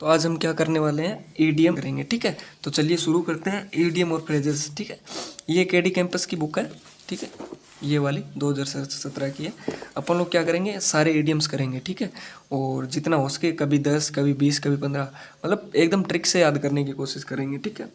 तो आज हम क्या करने वाले हैं, ईडीएम करेंगे। ठीक है, तो चलिए शुरू करते हैं ईडीएम और फ्रेजेस। ठीक है, ये केडी कैंपस की बुक है। ठीक है, ये वाली 2017 की है। अपन लोग क्या करेंगे, सारे ईडीएम्स करेंगे। ठीक है, और जितना हो सके कभी 10, कभी 20, कभी 15, मतलब एकदम ट्रिक से याद करने की कोशिश करेंगे। ठीक है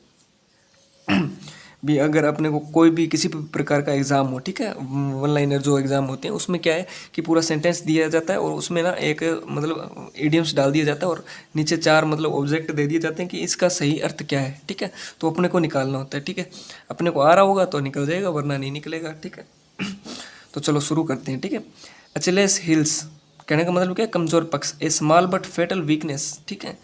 भी अगर अपने को कोई भी किसी भी प्रकार का एग्ज़ाम हो, ठीक है, वन लाइनर जो एग्ज़ाम होते हैं उसमें क्या है कि पूरा सेंटेंस दिया जाता है और उसमें ना एक मतलब इडियम्स डाल दिया जाता है और नीचे 4 मतलब ऑब्जेक्ट दे दिए जाते हैं कि इसका सही अर्थ क्या है। ठीक है, तो अपने को निकालना होता है। ठीक है, अपने को आ रहा होगा तो निकल जाएगा, वरना नहीं निकलेगा। ठीक है तो चलो शुरू करते हैं। ठीक है, अचलेस हिल्स कहने का मतलब क्या है, कमज़ोर पक्ष, ए स्मॉल बट फेटल वीकनेस। ठीक है,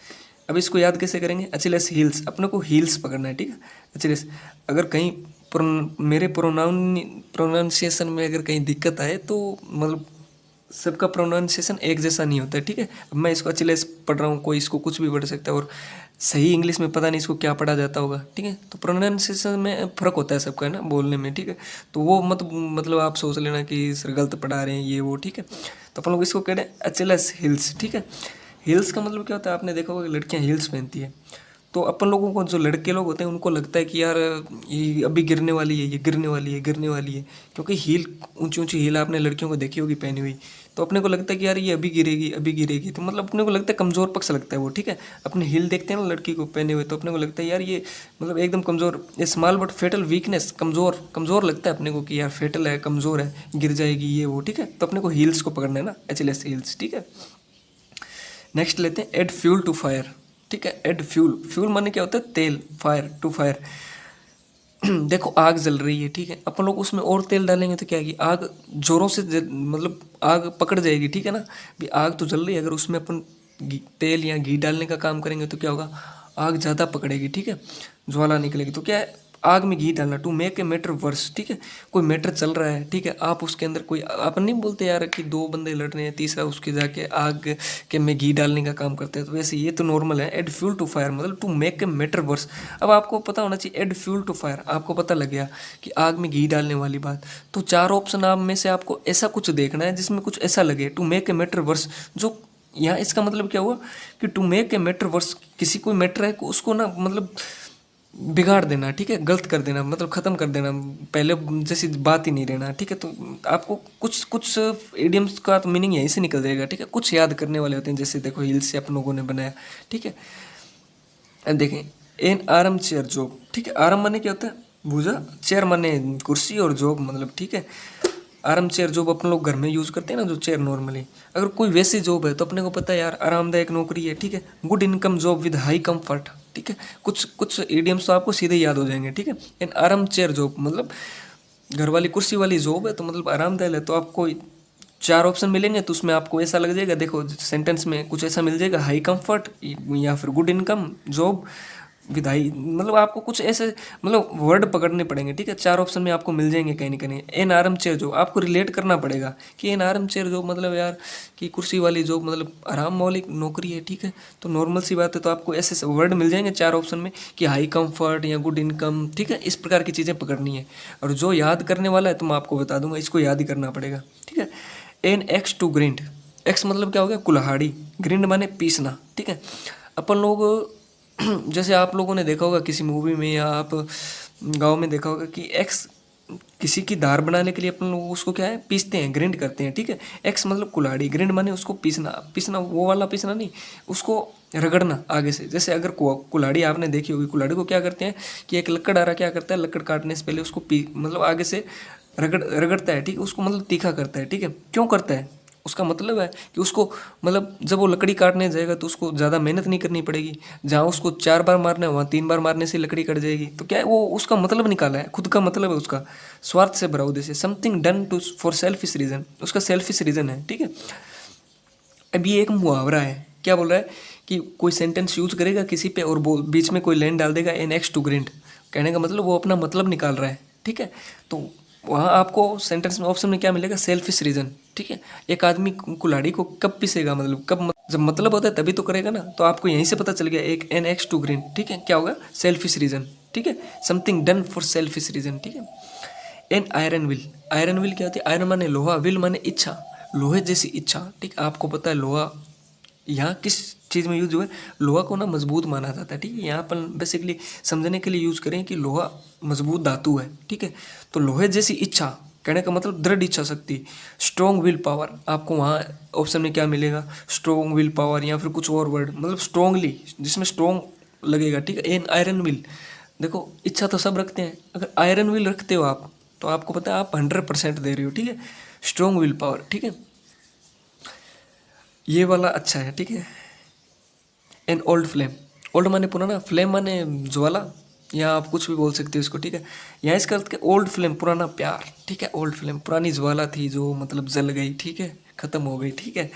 अब इसको याद कैसे करेंगे, अचलेस हील्स, अपने को हील्स पकड़ना है। ठीक है, अचलेस, अगर कहीं मेरे प्रोनाउंसिएशन में अगर कहीं दिक्कत आए तो मतलब सबका प्रोनाउंसिएशन एक जैसा नहीं होता है। ठीक है, अब मैं इसको अचलेस पढ़ रहा हूँ, कोई इसको कुछ भी पढ़ सकता है और सही इंग्लिश में पता नहीं इसको क्या पढ़ा जाता होगा। ठीक है, तो प्रोनाउंसिएशन में फ़र्क होता है सबका, है ना, बोलने में। ठीक है, तो वो मतलब आप सोच लेना कि सर गलत पढ़ा रहे हैं ये वो। ठीक है, तो अपन लोग इसको कह रहे हैं अचलेस हिल्स। ठीक है, हिल्स का मतलब क्या होता है, आपने देखा होगा कि लड़कियां हिल्स पहनती है। तो अपन लोगों को, जो लड़के लोग होते हैं, उनको लगता है कि यार ये अभी गिरने वाली है, ये गिरने वाली है, गिरने वाली है, क्योंकि हील, ऊंची ऊंची हील आपने लड़कियों को देखी होगी पहनी हुई। तो अपने को लगता है कि यार ये अभी गिरेगी, अभी गिरेगी, तो मतलब अपने को लगता है कमज़ोर पक्ष लगता है वो। ठीक है, अपने हील देखते हैं ना लड़की को पहने हुए, तो अपने को लगता है यार ये मतलब एकदम कमज़ोर, ये स्मॉल बट फेटल वीकनेस, कमज़ोर कमज़ोर लगता है अपने को कि यार फेटल है, कमज़ोर है, गिर जाएगी ये वो। ठीक है, तो अपने को हील्स को पकड़ना है ना, एचएलएस हील्स। ठीक है, नेक्स्ट लेते हैं एड फ्यूल टू फायर। ठीक है, एड फ्यूल, फ्यूल माने क्या होता है, तेल, फायर टू फायर। देखो आग जल रही है, ठीक है, अपन लोग उसमें और तेल डालेंगे तो क्या है कि आग जोरों से मतलब आग पकड़ जाएगी। ठीक है ना, भी आग तो जल रही है, अगर उसमें अपन तेल या घी डालने का काम करेंगे तो क्या होगा, आग ज़्यादा पकड़ेगी। ठीक है, ज्वाला निकलेगी। तो क्या है, आग में घी डालना, to make a matter worse. ठीक है, कोई मैटर चल रहा है, ठीक है, आप उसके अंदर कोई, अपन नहीं बोलते यार कि 2 बंदे लड़ रहे हैं, तीसरा उसके जाके आग के में घी डालने का काम करते हैं, तो वैसे ये तो नॉर्मल है। एड फ्यूल टू फायर मतलब to make a matter worse. अब आपको पता होना चाहिए, एड फ्यूल टू फायर, आपको पता लग गया कि आग में घी डालने वाली बात। तो 4 ऑप्शन आप में से आपको ऐसा कुछ देखना है जिसमें कुछ ऐसा लगे, to make a matter worse. जो यहाँ इसका मतलब क्या हुआ कि to make a matter worse, किसी कोई मैटर है उसको ना मतलब बिगाड़ देना। ठीक है, गलत कर देना, मतलब ख़त्म कर देना, पहले जैसी बात ही नहीं रहना। ठीक है, तो आपको कुछ कुछ इडियम्स का तो मीनिंग यहीं से निकल जाएगा। ठीक है, कुछ याद करने वाले होते हैं, जैसे देखो हिल्स से अपन लोगों ने बनाया। ठीक है, अब देखें, एन आराम चेयर जॉब। ठीक है, आराम माने क्या होता है, भुजा, चेयर माने कुर्सी, और जॉब मतलब, ठीक है, आराम चेयर जॉब अपन लोग घर में यूज़ करते हैं ना, जो चेयर नॉर्मली, अगर कोई वैसी जॉब है तो अपने को पता है यार आरामदायक नौकरी है। ठीक है, good income job with high comfort. ठीक है, कुछ कुछ इडियम्स तो आपको सीधे याद हो जाएंगे। ठीक है, एन आराम चेयर जॉब मतलब घर वाली कुर्सी वाली जॉब है, तो मतलब आरामदायक है। तो आपको 4 ऑप्शन मिलेंगे, तो उसमें आपको ऐसा लग जाएगा, देखो सेंटेंस में कुछ ऐसा मिल जाएगा, हाई कंफर्ट या फिर good income job with high, मतलब आपको कुछ ऐसे मतलब वर्ड पकड़ने पड़ेंगे। ठीक है, 4 ऑप्शन में आपको मिल जाएंगे कहीं ना कहीं। एन आराम चेयर जॉब आपको रिलेट करना पड़ेगा कि एन आराम चेयर जॉब मतलब यार कि कुर्सी वाली जॉब मतलब आराम वाली नौकरी है। ठीक है, तो नॉर्मल सी बात है, तो आपको ऐसे वर्ड मिल जाएंगे 4 ऑप्शन में कि हाई कंफर्ट या गुड इनकम। ठीक है, इस प्रकार की चीज़ें पकड़नी है, और जो याद करने वाला है तो मैं आपको बता दूंगा, इसको याद ही करना पड़ेगा। ठीक है, an axe to grind, axe मतलब क्या हो गया, कुल्हाड़ी, ग्रिंड माने पीसना। ठीक है, अपन लोग जैसे आप लोगों ने देखा होगा किसी मूवी में या आप गांव में देखा होगा कि एक्स किसी की धार बनाने के लिए अपन लोग उसको क्या है, पीसते हैं, ग्रिंड करते हैं। ठीक है, एक्स मतलब कुल्हाड़ी, ग्रिंड माने उसको पीसना, पीसना वो वाला पीसना नहीं, उसको रगड़ना आगे से। जैसे अगर कुल्हाड़ी आपने देखी होगी, कुल्हाड़ी को क्या करते हैं कि एक लकड़ आ रहा, क्या करता है, लकड़ काटने से पहले उसको मतलब आगे से रगड़ता है। ठीक है, उसको मतलब तीखा करता है। ठीक है, क्यों करता है, उसका मतलब है कि उसको मतलब जब वो लकड़ी काटने जाएगा तो उसको ज़्यादा मेहनत नहीं करनी पड़ेगी, जहाँ उसको 4 बार मारना है वहाँ 3 बार मारने से लकड़ी कट जाएगी। तो क्या है, वो उसका मतलब निकाला है, खुद का मतलब है उसका, स्वार्थ से भरा उद्देश्य, something done to for selfish reason, उसका सेल्फिश रीज़न है। ठीक है, अब ये एक मुहावरा है, क्या बोल रहा है कि कोई सेंटेंस यूज करेगा किसी पे और बीच में कोई लाइन डाल देगा, एन एक्स टू ग्रिंड, कहने का मतलब वो अपना मतलब निकाल रहा है। ठीक है, तो वहाँ आपको सेंटेंस में ऑप्शन में क्या मिलेगा, सेल्फिश रीजन। ठीक है, एक आदमी कुल्हाड़ी को कब पीसेगा, मतलब कब, जब मतलब होता है तभी तो करेगा ना, तो आपको यहीं से पता चल गया, एक एन एक्स टू ग्रिंड। ठीक है, क्या होगा, सेल्फिश रीजन। ठीक है, something done for selfish reason. ठीक है, an iron will, iron will क्या होती है, आयरन माने लोहा, विल माने इच्छा, लोहे जैसी इच्छा। ठीक, आपको पता है लोहा यहाँ किस चीज़ में यूज हुआ है। लोहा को ना मजबूत माना जाता है, ठीक है। यहाँ पर बेसिकली समझने के लिए यूज करें कि लोहा मजबूत धातु है, ठीक है। तो लोहे जैसी इच्छा, कहने का मतलब दृढ़ इच्छा शक्ति, स्ट्रॉन्ग विल पावर, आपको वहाँ ऑप्शन में क्या मिलेगा, स्ट्रॉन्ग विल पावर या फिर कुछ और वर्ड, मतलब स्ट्रॉन्गली जिसमें स्ट्रॉन्ग लगेगा, ठीक है। एन आयरन विल, देखो इच्छा तो सब रखते हैं, अगर आयरन विल रखते हो आप तो आपको पता है आप 100% दे रहे हो, ठीक है। स्ट्रॉन्ग विल पावर, ठीक है, ये वाला अच्छा है, ठीक है। एन ओल्ड फ्लेम, ओल्ड माने पुराना, फ्लेम माने ज्वाला, या आप कुछ भी बोल सकते हो इसको, ठीक है। यहाँ इसका अर्थ ओल्ड फ्लेम, पुराना प्यार, ठीक है। ओल्ड फ्लेम पुरानी ज्वाला थी जो मतलब जल गई, ठीक है, खत्म हो गई, ठीक है।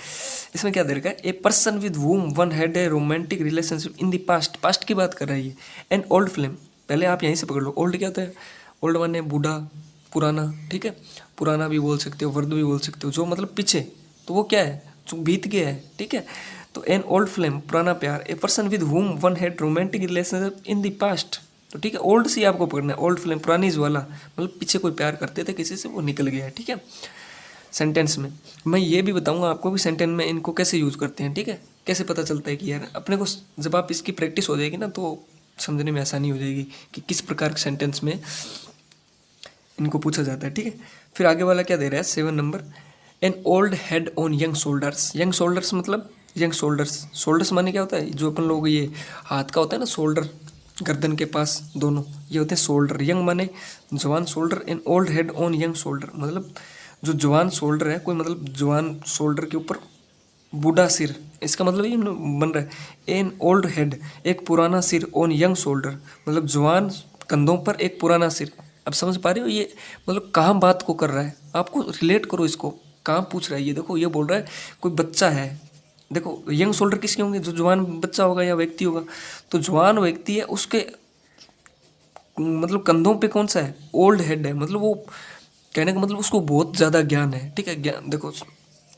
इसमें क्या दे रखा है, a person with whom one had a romantic relationship in the past, past की बात कर रही है। एन ओल्ड फ्लेम, पहले आप यहीं से पकड़ लो, ओल्ड क्या होता है, ओल्ड माने बूढ़ा, पुराना, ठीक है। पुराना भी बोल सकते हो, वर्द भी बोल सकते हो, जो मतलब पीछे, तो वो क्या है, जो बीत गया है, ठीक है। तो एन ओल्ड फ्लेम पुराना प्यार, a person with whom one had romantic relationship in the past, तो ठीक है, ओल्ड से आपको पकड़ना है, ओल्ड फ्लेम पुरानी ज्वाला, मतलब पीछे कोई प्यार करते थे किसी से, वो निकल गया है, ठीक है। सेंटेंस में मैं ये भी बताऊंगा आपको भी सेंटेंस में इनको कैसे यूज करते हैं, ठीक है, कैसे पता चलता है कि यार अपने को, जब आप इसकी प्रैक्टिस हो जाएगी ना तो समझने में आसानी हो जाएगी कि किस प्रकार के सेंटेंस में इनको पूछा जाता है, ठीक है। फिर आगे वाला क्या दे रहा है, 7 number, an old head on young shoulders, young shoulders मतलब यंग शोल्डर्स, शोल्डर्स माने क्या होता है, जो अपन लोग ये हाथ का होता है ना शोल्डर, गर्दन के पास दोनों, ये होते हैं शोल्डर। यंग माने जवान, shoulder, an old head on young shoulder, मतलब जो जवान शोल्डर है, कोई मतलब जवान शोल्डर के ऊपर बूढ़ा सिर, इसका मतलब ये बन रहा है एन ओल्ड हेड, एक पुराना सिर, ऑन यंग शोल्डर, मतलब जवान कंधों पर एक पुराना सिर। अब समझ पा रहे हो ये मतलब कहाँ बात को कर रहा है, आपको रिलेट करो इसको, कहाँ पूछ रहा है ये, देखो ये बोल रहा है कोई बच्चा है, देखो यंग शोल्डर किसके होंगे, जो जवान बच्चा होगा या व्यक्ति होगा, तो जवान व्यक्ति है उसके मतलब कंधों पे कौन सा है, ओल्ड हेड है, मतलब वो कहने का मतलब उसको बहुत ज़्यादा ज्ञान है, ठीक है। ज्ञान देखो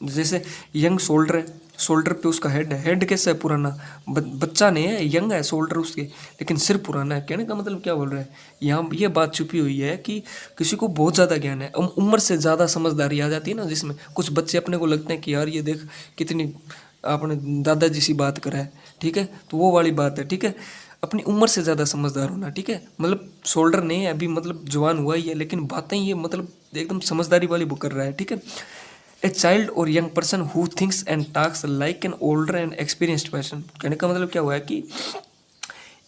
जैसे यंग शोल्डर है, शोल्डर पे उसका हेड है, हेड कैसा है, पुराना, बच्चा नहीं है, यंग है शोल्डर उसके, लेकिन सिर पुराना है। कहने का मतलब क्या बोल रहा है यहाँ, ये बात छुपी हुई है कि किसी को बहुत ज़्यादा ज्ञान है, उम्र से ज़्यादा समझदारी आ जाती है ना, जिसमें कुछ बच्चे अपने को लगते हैं कि यार ये देख कितनी आपने दादाजी सी बात करा है, ठीक है, तो वो वाली बात है, ठीक है। अपनी उम्र से ज़्यादा समझदार होना, ठीक है, मतलब शोल्डर नहीं है अभी, मतलब जवान हुआ ही है, लेकिन बातें ये मतलब एकदम समझदारी वाली बुक कर रहा है, ठीक है। ए चाइल्ड और young person who thinks and talks like an older and experienced person, कहने का मतलब क्या हुआ है कि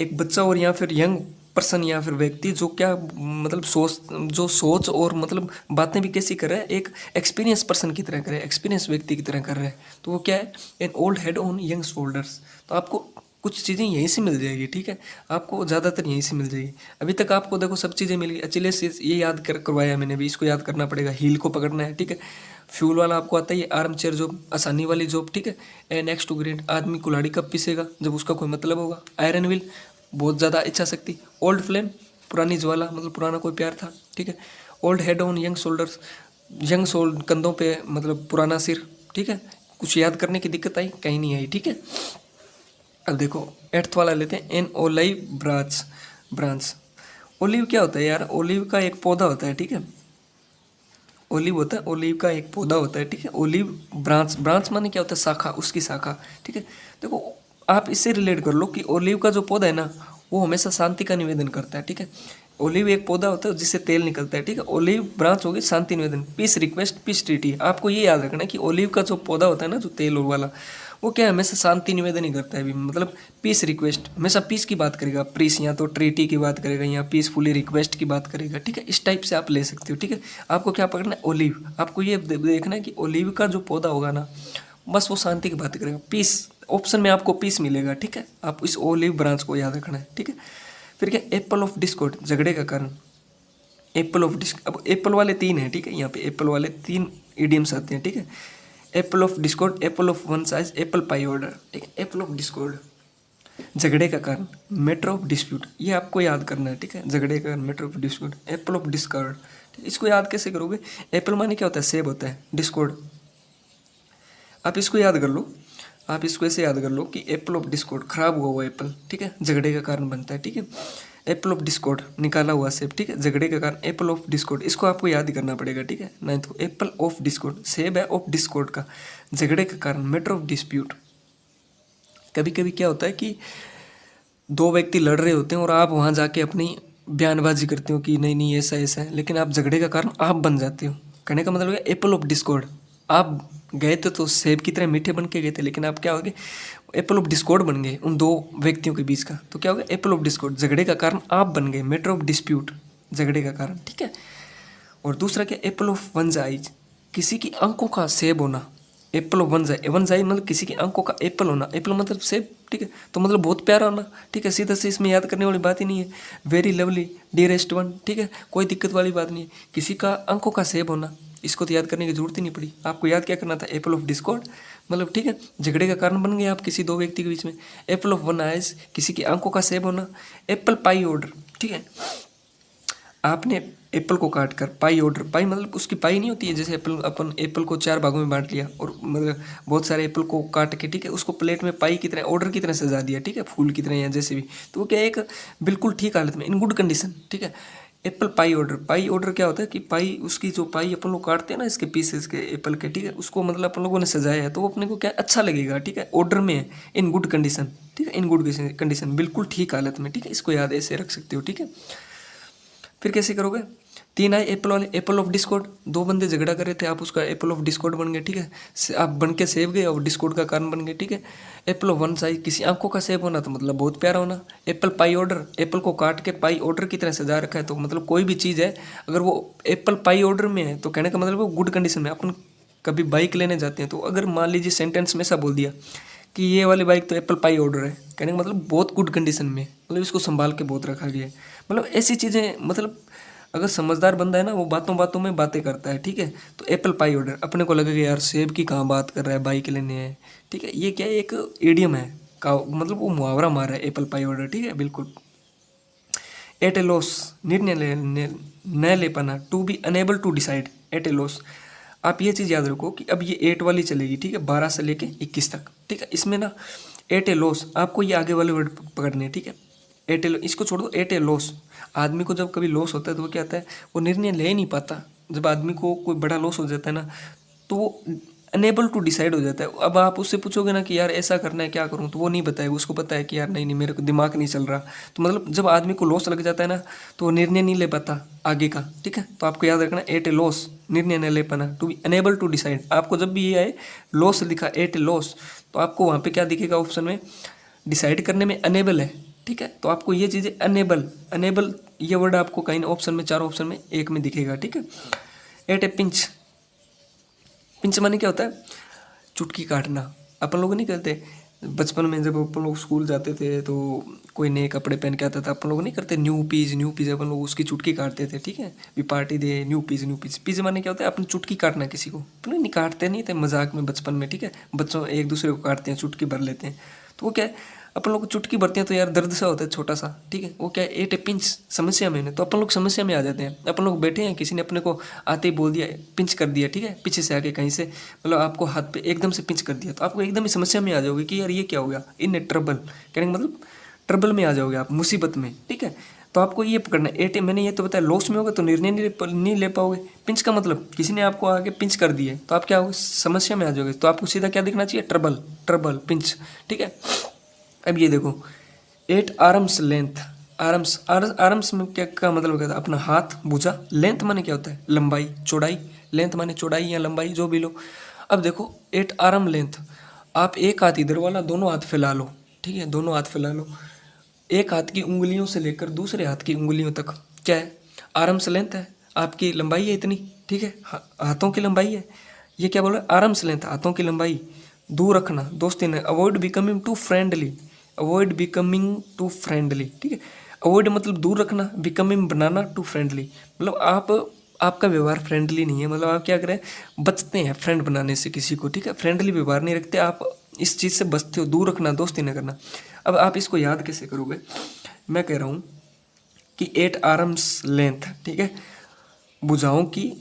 एक बच्चा और या फिर यंग पर्सन या फिर व्यक्ति जो क्या मतलब सोच और मतलब बातें भी कैसी कर रहा है, एक एक्सपीरियंस पर्सन की तरह कर रहा है, एक्सपीरियंस व्यक्ति की तरह कर रहा है, तो वो क्या है, an old head on young shoulders. तो आपको कुछ चीज़ें यहीं से मिल जाएगी, ठीक है, आपको ज़्यादातर यहीं से मिल जाएगी। अभी तक आपको देखो सब चीज़ें मिल गई, अचिले से ये याद करवाया मैंने भी, इसको याद करना पड़ेगा, हील को पकड़ना है, ठीक है। फ्यूल वाला आपको आता है, ये आर्म चेयर जॉब, आसानी वाली जॉब, ठीक है। ए नेक्स्ट टू ग्रेड, आदमी कुल्हाड़ी कब पीसेगा, जब उसका कोई मतलब होगा। आयरन विल, बहुत ज़्यादा इच्छा शक्ति। ओल्ड फ्लेम, पुरानी ज्वाला, मतलब पुराना कोई प्यार था, ठीक है। Old head on young shoulders, young शोल्ड कंधों पे मतलब पुराना सिर, ठीक है। कुछ याद करने की दिक्कत आई, कहीं नहीं आई, ठीक है। अब देखो 8th वाला लेते हैं, एन ओलिव ब्रांच। ओलिव क्या होता है यार, ओलिव का एक पौधा होता है, ठीक है, ओलिव होता है, ओलिव का एक पौधा होता है, ठीक है। ओलिव ब्रांच, ब्रांच माने क्या होता है, शाखा, उसकी शाखा, ठीक है। देखो आप इससे रिलेट कर लो कि ओलिव का जो पौधा है ना, वो हमेशा शांति का निवेदन करता है, ठीक है। ओलिव एक पौधा होता है जिससे तेल निकलता है, ठीक है। ओलिव ब्रांच होगी शांति निवेदन, पीस रिक्वेस्ट, पीस ट्रीटी। आपको ये याद रखना है कि ओलिव का जो पौधा होता है ना, जो तेल वाला, वो क्या है, हमेशा शांति निवेदन ही करता है भी, मतलब पीस रिक्वेस्ट, हमेशा पीस की बात करेगा, पीस या तो ट्रीटी की बात करेगा या पीसफुली रिक्वेस्ट की बात करेगा, ठीक है। इस टाइप से आप ले सकते हो, ठीक है। आपको क्या पकड़ना है, ओलिव, आपको ये देखना है कि ओलिव का जो पौधा होगा ना, बस वो शांति की बात करेगा, पीस, ऑप्शन में आपको पीस मिलेगा, ठीक है। आप इस ओलिव ब्रांच को याद रखना है, ठीक है। फिर क्या, एप्पल ऑफ डिस्कॉर्ड, झगड़े का कारण, एप्पल ऑफ डिस्क, अब एप्पल वाले 3 हैं, ठीक है, यहाँ पे एप्पल वाले 3 इडियम्स आते हैं, ठीक है। Apple of Discord, Apple of one size, apple pie order, ठीक है। एप्पल ऑफ डिस्कॉर्ड, झगड़े का कारण, मैटर ऑफ डिस्प्यूट, ये आपको याद करना है, ठीक है। झगड़े का कारण, matter of dispute, Apple of Discord, इसको याद कैसे करोगे, एप्पल माने क्या होता है, सेब होता है, डिस्कॉर्ड, आप इसको याद कर लो, आप इसको ऐसे याद कर लो कि एप्पल ऑफ डिस्कॉर्ड, खराब हुआ हुआ एप्पल, ठीक है, झगड़े का कारण बनता है, ठीक है। एप्पल ऑफ डिस्कॉर्ड, निकाला हुआ सेब, ठीक है, झगड़े का कारण, एप्पल ऑफ डिस्कॉर्ड, इसको आपको याद ही करना पड़ेगा, ठीक है। 9th को, एप्पल ऑफ डिस्कॉर्ड, सेब है ऑफ डिस्कॉर्ड का, झगड़े का कारण, मैटर ऑफ डिस्प्यूट, कभी कभी क्या होता है कि दो व्यक्ति लड़ रहे होते हैं और आप वहाँ जाके अपनी बयानबाजी करते हो कि नहीं नहीं ऐसा ऐसा है, लेकिन आप झगड़े का कारण आप बन जाते हो। कहने का मतलब है एप्पल ऑफ डिस्कॉर्ड। आप गए थे तो सेब की तरह मीठे बन के गए थे, लेकिन आप क्या हो गए, एप्पल ऑफ डिस्कॉर्ड बन गए उन दो व्यक्तियों के बीच का। तो क्या हो गया, एप्पल ऑफ डिस्कॉर्ड, झगड़े का कारण आप बन गए, मैटर ऑफ डिस्प्यूट, झगड़े का कारण, ठीक है। और दूसरा क्या, एप्पल ऑफ वंस आइज, किसी की आंखों का सेब होना। एप्पल ऑफ वंस आई मतलब किसी की आंखों का एप्पल होना, एप्पल मतलब सेब, ठीक है। तो मतलब बहुत प्यारा होना, ठीक है, सीधा से इसमें याद करने वाली बात ही नहीं है। वेरी लवली, डियरेस्ट वन, ठीक है, कोई दिक्कत वाली बात नहीं है। किसी का आंखों का सेब होना, इसको तो याद करने की जरूरत ही नहीं पड़ी। आपको याद क्या करना था, एप्पल ऑफ डिस्कॉर्ड, मतलब ठीक है, झगड़े का कारण बन गए आप किसी दो व्यक्ति के बीच में। एप्पल ऑफ वन आइज, किसी की आंखों का सेब होना। एप्पल पाई ऑर्डर, ठीक है, आपने एप्पल को काट कर पाई ऑर्डर, पाई मतलब उसकी पाई नहीं होती है, जैसे एप्पल, अपन एप्पल को 4 भागों में बांट लिया और मतलब बहुत सारे एप्पल को काट के, ठीक है, उसको प्लेट में पाई की तरह, ऑर्डर की तरह सजा दिया, ठीक है, फूल की तरह या जैसे भी। तो वो क्या है, एक बिल्कुल ठीक हालत में, इन गुड कंडीशन, ठीक है। एप्पल पाई ऑर्डर, पाई ऑर्डर क्या होता है कि पाई, उसकी जो पाई अपन लोग काटते हैं ना इसके पीसेस के एप्पल के, ठीक है, उसको मतलब अपन लोगों ने सजाया है तो वो अपने को क्या अच्छा लगेगा, ठीक है, ऑर्डर में है, इन गुड कंडीशन, ठीक है, इन गुड कंडीशन, बिल्कुल ठीक हालत में, ठीक है, इसको याद ऐसे रख सकते हो, ठीक है। फिर कैसे करोगे, 3 आए एप्पल वाले, एप्पल ऑफ डिस्कॉर्ड, दो बंदे झगड़ा कर रहे थे, आप उसका एप्पल ऑफ डिस्कॉर्ड बन गए, ठीक है, आप बन के सेब गए और डिस्कॉर्ड का कारण बन गए, ठीक है। एप्पल ऑफ वन साइज, किसी आंखों का सेब होना तो मतलब बहुत प्यारा होना। एप्पल पाई ऑर्डर, एप्पल को काट के पाई ऑर्डर की तरह सजा रखा है, तो मतलब कोई भी चीज़ है अगर वो एप्पल पाई ऑर्डर में है तो कहने का मतलब वो गुड कंडीशन में। अपन कभी बाइक लेने जाते हैं तो अगर मान लीजिए सेंटेंस में ऐसा बोल दिया कि ये वाली बाइक तो एप्पल पाई ऑर्डर है, कहने का मतलब बहुत गुड कंडीशन में, मतलब इसको संभाल के बहुत रखा गया है। मतलब ऐसी चीज़ें, मतलब अगर समझदार बंदा है ना वो बातों बातों में बातें करता है, ठीक है। तो एप्पल पाई ऑर्डर, अपने को लगेगा यार सेब की कहाँ बात कर रहा है, बाइक लेने हैं, ठीक है, ये क्या है, एक इडियम है का, मतलब वो मुहावरा मार रहा है, एप्पल पाई ऑर्डर, ठीक है, बिल्कुल। एट ए लॉस, निर्णय न ले पाना, to be unable to decide, at a loss. आप ये चीज़ याद रखो कि अब ये 8 वाली चलेगी, ठीक है, 12 से लेके 21 तक, ठीक है। इसमें ना एट ए लॉस, आपको ये आगे वाले वर्ड पकड़ने हैं, ठीक है। एट ए, इसको छोड़ दो, एट ए लॉस। आदमी को जब कभी लॉस होता है तो वो क्या आता है, वो निर्णय ले ही नहीं पाता। जब आदमी को कोई बड़ा लॉस हो जाता है ना तो वो अनेबल टू डिसाइड हो जाता है। अब आप उससे पूछोगे ना कि यार ऐसा करना है, क्या करूं, तो वो नहीं बताएगा, उसको पता है कि यार नहीं नहीं मेरे को दिमाग नहीं चल रहा। तो मतलब जब आदमी को लॉस लग जाता है ना तो वो निर्णय नहीं ले पाता आगे का, ठीक है। तो आपको याद रखना, एट ए लॉस, निर्णय नहीं ले पाना, to be unable to decide. आपको जब भी ये आए लॉस लिखा, एट ए लॉस, तो आपको वहाँ पे क्या दिखेगा ऑप्शन में, डिसाइड करने में अनेबल है, ठीक है। तो आपको ये चीज़ें अनेबल, अनेबल ये वर्ड आपको कहीं ऑप्शन में, 4 ऑप्शन में एक में दिखेगा, ठीक है। एट ए पिंच, पिंच माने क्या होता है, चुटकी काटना। अपन लोग नहीं करते बचपन में, जब अपन लोग स्कूल जाते थे तो कोई नए कपड़े पहन के आता था, अपन लोग नहीं करते न्यू पीज, न्यू पीज, अपन लोग उसकी चुटकी काटते थे, ठीक है। भी पार्टी दे, न्यू पीज, न्यू पीज। पीज माने क्या होता है, अपन चुटकी काटना किसी को, अपन नहीं काटते नहीं थे, मजाक में बचपन में, ठीक है, बच्चों एक दूसरे को काटते हैं, चुटकी भर लेते हैं। तो वो क्या है, अपन लोग चुटकी भरते हैं तो यार दर्द सा होता है छोटा सा, ठीक है। वो क्या है, एट ए पिंच, समस्या में, तो अपन लोग समस्या में आ जाते हैं। अपन लोग बैठे हैं, किसी ने अपने को आते ही बोल दिया, पिंच कर दिया, ठीक है, पीछे से आके कहीं से, मतलब आपको हाथ पे एकदम से पिंच कर दिया, तो आपको एकदम ही समस्या में आ जाओगे कि यार ये क्या हो गया, इन ट्रबल, कहने का मतलब ट्रबल में आ जाओगे आप, मुसीबत में, ठीक है। तो आपको ये पकड़ना है, एट ए, मैंने ये तो बताया लॉस में होगा तो निर्णय नहीं ले पाओगे। पिंच का मतलब किसी ने आपको आगे पिंच कर दिए तो आप क्या होगे, समस्या में आ जाओगे। तो आपको सीधा क्या दिखना चाहिए, ट्रबल, ट्रबल, पिंच, ठीक है। अब ये देखो, 8 आर्म्स लेंथ, आर्म्स, आर्म्स में क्या का मतलब क्या था, अपना हाथ, भुजा। लेंथ माने क्या होता है, लंबाई, चौड़ाई, लेंथ माने चौड़ाई या लंबाई जो भी लो। अब देखो 8 आर्म लेंथ, आप एक हाथ इधर वाला, दोनों हाथ फैला लो, ठीक है, दोनों हाथ फैला लो। एक हाथ की उंगलियों से लेकर दूसरे हाथ की उंगलियों तक क्या है, आर्म्स लेंथ है, आपकी लंबाई है इतनी, ठीक है, हाथों की लंबाई है। ये क्या बोल रहा है, आर्म्स लेंथ, हाथों की लंबाई। दूर रखना, दोस्ती ने, avoid becoming too friendly, avoid becoming too friendly, ठीक है। अवॉइड मतलब दूर रखना, बिकमिंग बनाना, टू फ्रेंडली मतलब आपका व्यवहार फ्रेंडली नहीं है, मतलब आप क्या करें, बचते हैं फ्रेंड बनाने से किसी को, ठीक है, फ्रेंडली व्यवहार नहीं रखते आप, इस चीज़ से बचते हो, दूर रखना, दोस्ती न करना। अब आप इसको याद कैसे करोगे, मैं कह रहा हूँ कि 8 आर्म्स लेंथ, ठीक है, भुजाओं की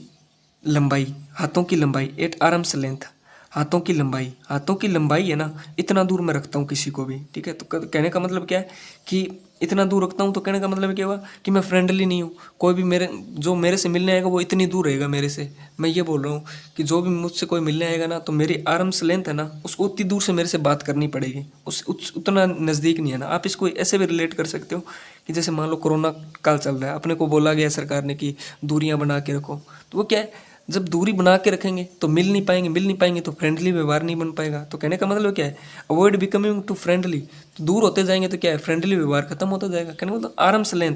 लंबाई, हाथों की लंबाई, 8 आर्म्स लेंथ, हाथों की लंबाई है ना, इतना दूर मैं रखता हूँ किसी को भी, ठीक है। तो कहने का मतलब क्या है कि इतना दूर रखता हूँ, तो कहने का मतलब क्या हुआ कि मैं फ्रेंडली नहीं हूँ। कोई भी जो मेरे से मिलने आएगा वो इतनी दूर रहेगा मेरे से। मैं ये बोल रहा हूँ कि जो भी मुझसे कोई मिलने आएगा ना, तो मेरी आर्म्स लेंथ है ना, उसको उतनी दूर से मेरे से बात करनी पड़ेगी, उतना नज़दीक नहीं है ना। आप इसको ऐसे भी रिलेट कर सकते हो कि जैसे मान लो कोरोना काल चल रहा है, अपने को बोला गया सरकार ने कि दूरियां बना के रखो, तो वो क्या है, जब दूरी बना के रखेंगे तो मिल नहीं पाएंगे तो फ्रेंडली व्यवहार नहीं बन पाएगा। तो कहने का मतलब क्या है, अवॉइड बिकमिंग टू फ्रेंडली। तो दूर होते जाएंगे तो क्या है, फ्रेंडली व्यवहार खत्म होता जाएगा। कहने का मतलब आर्म्स लेंथ,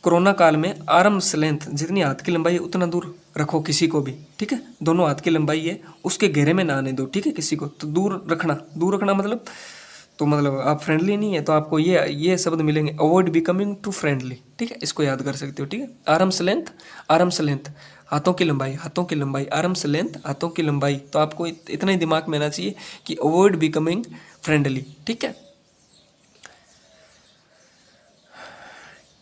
कोरोना काल में आर्म्स लेंथ, जितनी हाथ की लंबाई है उतना दूर रखो किसी को भी, ठीक है। दोनों हाथ की लंबाई है, उसके घेरे में ना आने दो, ठीक है। किसी को तो दूर रखना मतलब, तो मतलब आप फ्रेंडली नहीं है तो आपको ये शब्द मिलेंगे, अवॉइड बिकमिंग टू फ्रेंडली, ठीक है। इसको याद कर सकते हो, ठीक है। आर्म्स लेंथ हाथों की लंबाई, आर्म्स लेंथ हाथों की लंबाई। तो आपको इतना ही दिमाग में आना चाहिए कि अवॉइड बिकमिंग फ्रेंडली, ठीक है।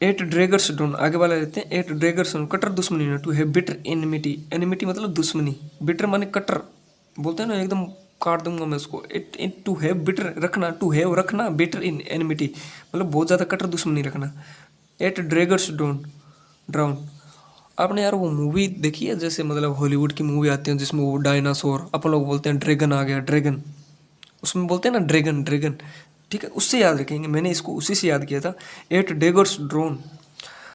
एट ड्रैगर्स डोन, आगे वाला रहते हैं। एट ड्रैगर्स डोन कटर दुश्मनी ना, to have bitter enmity, enmity मतलब दुश्मनी, बिटर माने कटर, बोलते हैं ना एकदम काट दूंगा मैं उसको। इट टू हैव बिटर रखना, टू हैव रखना, बिटर इन एनिमिटी मतलब बहुत ज़्यादा कटर दुश्मनी रखना। एट ड्रैगर्स डोन ड्राउन, आपने यार वो मूवी देखी है, जैसे मतलब हॉलीवुड की मूवी आती है जिसमें वो डायनासोर, अपन लोग बोलते हैं ड्रैगन आ गया, ड्रैगन, उसमें बोलते हैं ना ड्रैगन ड्रैगन, ठीक है। उससे याद रखेंगे, मैंने इसको उसी से याद किया था। Eight draggers drone